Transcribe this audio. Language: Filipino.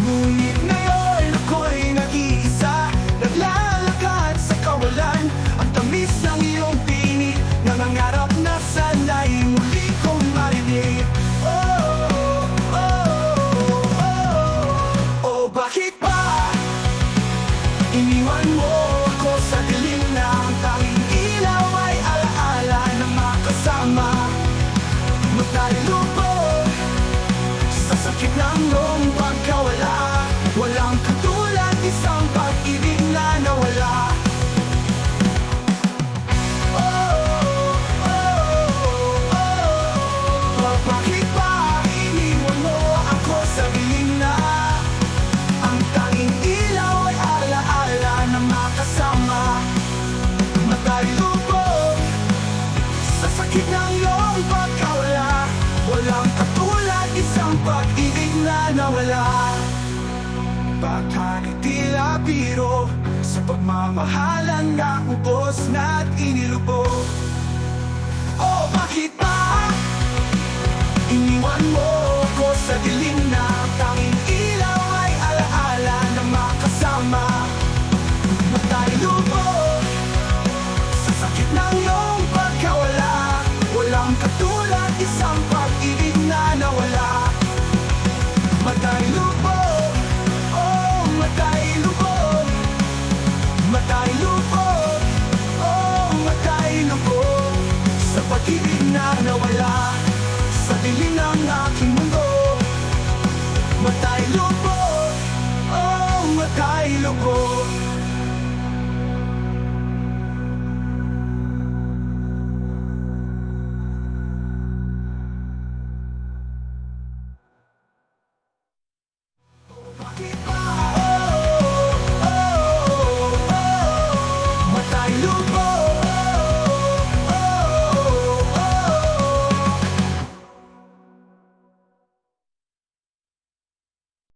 Ngunit ngayon ako'y nag-iisa, naglalakad sa kawalan. Ang tamis ng iyong tinig, nangangarap na sana'y muli kong marinig. Oh, oh, oh, oh, oh, bakit ba iniwan mo ako sa dilim na ang tanging ilaw ay alaala ng makasama? Magtalilubog sa sakit ng iyong pagkawala. Walang katulad isang pag-ibig na nawala. Bakit ba iniwan mo ako sa dilim na ang tanging ilaw ay alaala na makasama? Magtalilubog sa sakit ng iyong pagkawala. Walang katulad isang pag-ibig na nawala. Baka tila biro sa pagmamahalan na ubos na't inilubog. Oh, bakit ba iniwan mo ako sa dilim na ang tanging ilaw ay alaala na makasama? Magtalilubog sa sakit ng iyong pagkawala. Walang katulad isang pag-ibig na nawala. Magtalilubog, oh magtalilubog. Magtalilubog, oh magtalilubog sa pag-ibig na nawala sa dilim ng aking mundo. Magtalilubog, oh magtalilubog.